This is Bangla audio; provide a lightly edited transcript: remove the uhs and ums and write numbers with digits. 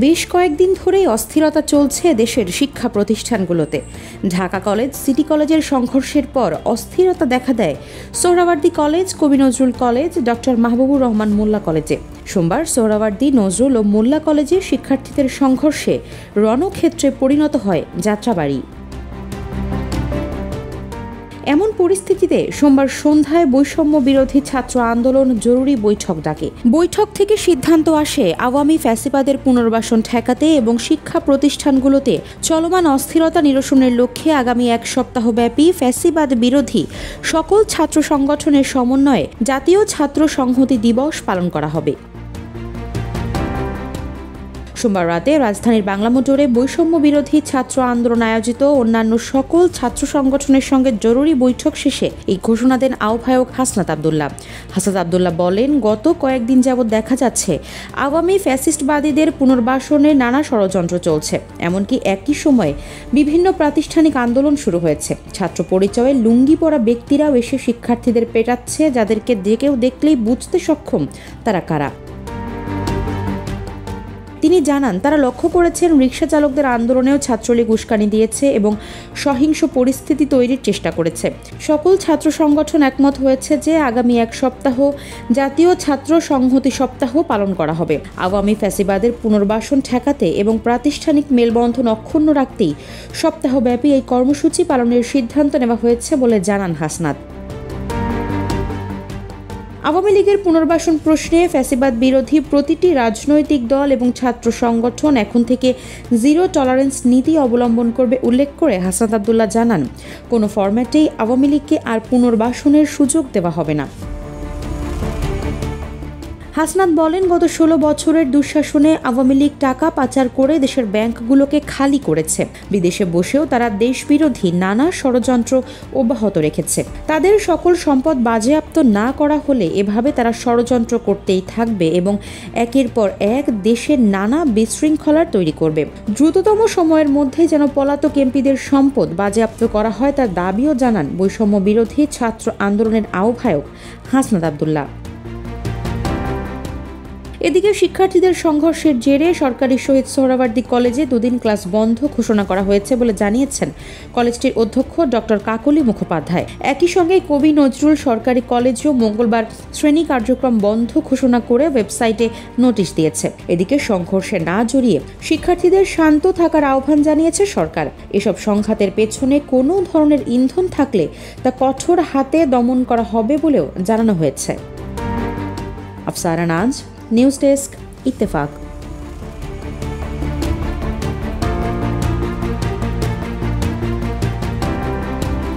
বেশ কয়েকদিন ধরেই অস্থিরতা চলছে দেশের শিক্ষা প্রতিষ্ঠানগুলোতে। ঢাকা কলেজ, সিটি কলেজের সংঘর্ষের পর অস্থিরতা দেখা দেয় সোহরাওয়ার্দী কলেজ, কবি নজরুল কলেজ, ডক্টর মাহবুবুর রহমান মোল্লা কলেজে। সোমবার সোহরাওয়ার্দী, নজরুল ও মোল্লা কলেজে শিক্ষার্থীদের সংঘর্ষে রণক্ষেত্রে পরিণত হয় যাত্রাবাড়ি। এমন পরিস্থিতিতে সোমবার সন্ধ্যায় বৈষম্য বিরোধী ছাত্র আন্দোলন জরুরি বৈঠক ডাকে। বৈঠক থেকে সিদ্ধান্ত আসে আওয়ামী ফ্যাসিবাদের পুনর্বাসন ঠেকাতে এবং শিক্ষা প্রতিষ্ঠানগুলোতে চলমান অস্থিরতা নিরসনের লক্ষ্যে আগামী এক সপ্তাহব্যাপী ফ্যাসিবাদ বিরোধী সকল ছাত্র সংগঠনের সমন্বয়ে জাতীয় ছাত্র সংহতি দিবস পালন করা হবে। সোমবার রাতে রাজধানীর বাংলা মোটরে বৈষম্য বিরোধী ছাত্র আন্দোলন আয়োজিত অন্যান্য সকল ছাত্র সংগঠনের সঙ্গে জরুরি বৈঠক শেষে এই ঘোষণা দেন আহ্বায়ক হাসনাত আবদুল্লাহ। হাসনাত আবদুল্লাহ বলেন, গত কয়েকদিন যাবৎ দেখা যাচ্ছে আওয়ামী ফ্যাসিস্টবাদীদের পুনর্বাসনে নানা ষড়যন্ত্র চলছে। এমনকি একই সময়ে বিভিন্ন প্রাতিষ্ঠানিক আন্দোলন শুরু হয়েছে। ছাত্র পরিচয়ে লুঙ্গি পরা ব্যক্তিরাও এসে শিক্ষার্থীদের পেটাচ্ছে, যাদেরকে যে কেউ দেখলেই বুঝতে সক্ষম তারা কারা। তিনি জানান, তারা লক্ষ্য করেছেন রিকশা চালকদের আন্দোলনেও ছাত্রলীগ উস্কানি দিয়েছে এবং সহিংস পরিস্থিতি তৈরির চেষ্টা করেছে। সকল ছাত্র সংগঠন একমত হয়েছে যে আগামী এক সপ্তাহ জাতীয় ছাত্র সংহতি সপ্তাহ পালন করা হবে। আওয়ামী ফ্যাসিবাদের পুনর্বাসন ঠেকাতে এবং প্রাতিষ্ঠানিক মেলবন্ধন অক্ষুণ্ণ রাখতেই সপ্তাহব্যাপী এই কর্মসূচি পালনের সিদ্ধান্ত নেওয়া হয়েছে বলে জানান হাসনাত। আওয়ামী লীগের পুনর্বাসন প্রশ্নে ফ্যাসিবাদ বিরোধী প্রতিটি রাজনৈতিক দল এবং ছাত্র সংগঠন এখন থেকে জিরো টলারেন্স নীতি অবলম্বন করবে উল্লেখ করে হাসনাত আবদুল্লাহ জানান, কোনো ফরম্যাটেই আওয়ামী লীগকে আর পুনর্বাসনের সুযোগ দেওয়া হবে না। হাসনাত বলেন, গত 16 বছরের দুঃশাসনে আওয়ামী লীগ টাকা পাচার করে দেশের ব্যাংকগুলোকে খালি করেছে। বিদেশে বসেও তারা দেশবিরোধী নানা ষড়যন্ত্র অব্যাহত রেখেছে। তাদের সকল সম্পদ বাজেয়াপ্ত না করা হলে এভাবে তারা ষড়যন্ত্র করতেই থাকবে এবং একের পর এক দেশের নানা বিশৃঙ্খলার তৈরি করবে। দ্রুততম সময়ের মধ্যে যেন পলাতক এমপিদের সম্পদ বাজেয়াপ্ত করা হয় তার দাবিও জানান বৈষম্য বিরোধী ছাত্র আন্দোলনের আহ্বায়ক হাসনাত আবদুল্লাহ। এদিকে শিক্ষার্থীদের সংঘর্ষের জেরে সরকারি শহীদ সোহরাওয়ার্দী কলেজে দুদিন ক্লাস বন্ধ ঘোষণা করা হয়েছে বলে জানিয়েছেন কলেজটির অধ্যক্ষ ডক্টর কাকলি মুখোপাধ্যায়। একই সঙ্গে কবি নজরুল সরকারি কলেজেও মঙ্গলবার শ্রেণী কার্যক্রম বন্ধ ঘোষণা করে ওয়েবসাইটে নোটিশ দিয়েছে। এদিকে সংঘর্ষে না জড়িয়ে শিক্ষার্থীদের শান্ত থাকার আহ্বান জানিয়েছে সরকার। এসব সংঘাতের পেছনে কোনো ধরনের ইন্ধন থাকলে তা কঠোর হাতে দমন করা হবে বলেও জানানো হয়েছে। আফসারা নাজ, নিউজ ডেস্ক, ইত্তেফাক।